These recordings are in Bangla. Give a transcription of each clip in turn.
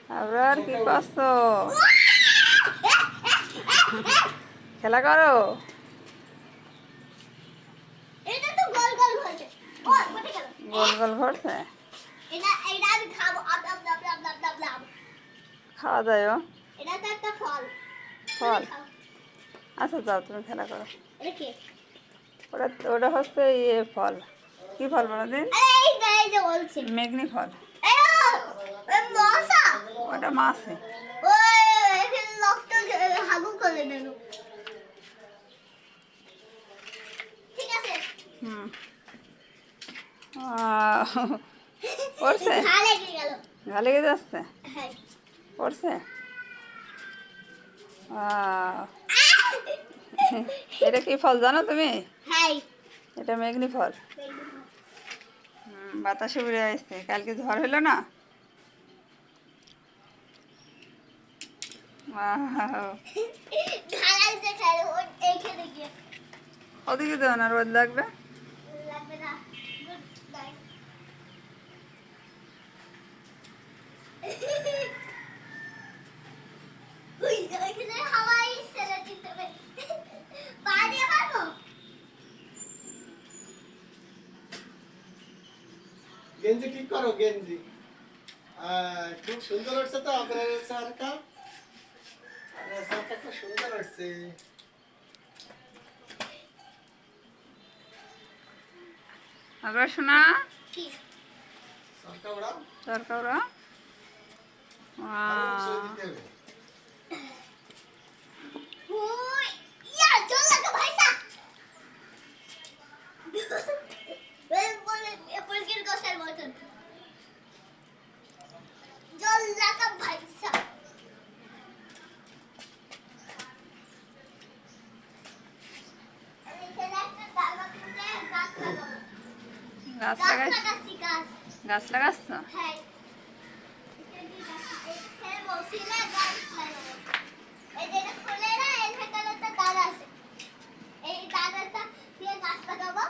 আবার কি করছো? খেলা করো। এটা তো গোল গোল ঘুরছে। ও কোথায় গেল? গোল গোল ঘুরছে। এটা আমি খাবো। আব আব আব আব আব আব আব। খাওয়া যায় ও? এটা তো একটা ফল। ফল? খাও। আচ্ছা যাও, তুমি খেলা করো। এটা কি? ওটা ওটা হচ্ছে ইয়ে ফল। কি ফল বলো দিন? আরে এই গায়ে যে বলছে। মেঘনি ফল। এই মশা। ওটা মাছে। ওই এখানে রক্ত হাগু করে দেন। ঠিক আছে। হুম। পড়ছে? ঘা লেগে গেল। ঘা লেগে যাচ্ছে? হ্যাঁ। পড়ছে? এটা কি ফল জানো তুমি? হ্যাঁ। এটা মেঘনি ফল। বাতাসে উড়ে আসছে। কালকে ঝড় হলো না? ঘা লাগছে খাই ও এইখানে গিয়ে। ওদিকে দেও না, রোদ লাগবে। লাগবে না। Good bye. ওই ওইখানে হাওয়াই ছেড়ে দিতে হবে। পা দিয়ে পারবো? গেঞ্জি ঠিক করো, গেঞ্জি খুব সুন্দর হচ্ছে তো আপনার সারকা। আপনার সারকা খুব সুন্দর হচ্ছে। আবার শোনা কি? সারকা ওরা দরকার। সই দিতে হবে। ওই ইয়া জল লাগা ভাইসা। বলে পুরস্কার গোসার মতন। জল লাগা ভাইসা। গাছ গাছ লাগাই, লাগাচ্ছি গাছ। গাছ লাগাচ্ছ? হ্যাঁ। বলছিলে গাছ লাগাবো। এই যে এটা খুলে না, এর ভেতরে একটা দাঁড় আছে। এই দাঁড়াটা দিয়ে গাছ লাগাবো।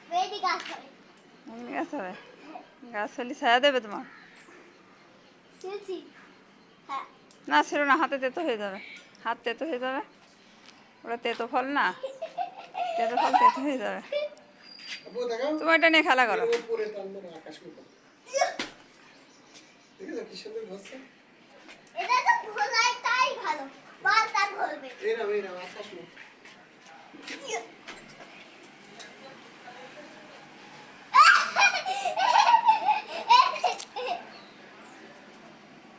বেডি গাছ হবে। গাছ হবে? গাছ হলে ছায়া দেবে তোমার? শুনছি। হ্যাঁ। না ছিল না, হাতে তেতো হয়ে যাবে। হাত তেতো হয়ে যাবে। ওটা তেতো ফল না, তেতো ফল তেতো হয়ে যাবে। আপু দেখো, তুমি ওইটা নিয়ে খেলা করো। উপরে টানবো না, আকাশ মতো। ঠিক আছে, কি সুন্দর হচ্ছে। এটা তো ঘোলায় তাই ভালো। বল তার ঘুরবে। এরা আকাশ মতো।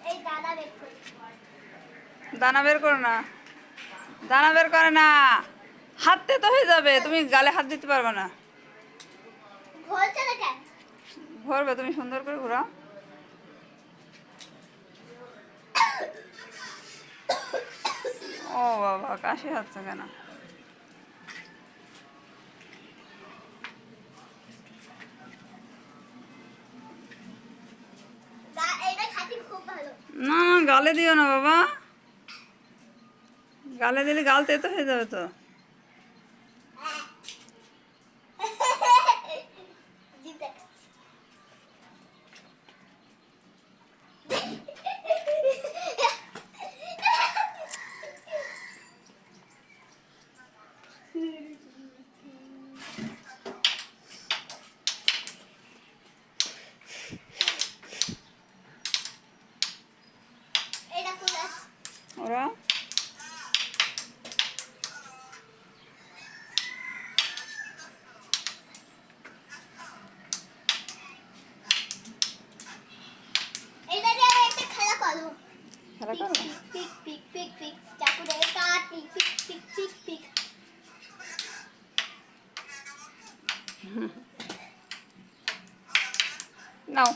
এই দাদা বের করি। দানা বের করো না, দানা বের করে না। হাত তেতো হয়ে যাবে, তুমি গালে হাত দিতে পারবে না। ঘুরছে না কেন? ঘুরবে, তুমি সুন্দর করে ঘুরাও। ও বাবা, কাশি হচ্ছে কেন? এটা খাতি খুব ভালো। না না, গালে দিও না বাবা। গালে দিলে গাল তেতো হয়ে যাবে তো। জিভ দেখাচ্ছি। এটা খুলে ওরা এটা দিয়ে আমি একটা খেলা করবো। খেলা করো। পিক পিক পিক পিক চাকু দিয়ে কাটি পিক পিক পিক পিক। নাও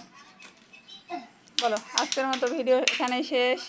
বলো, আজকের মতো ভিডিও এখানেই শেষ।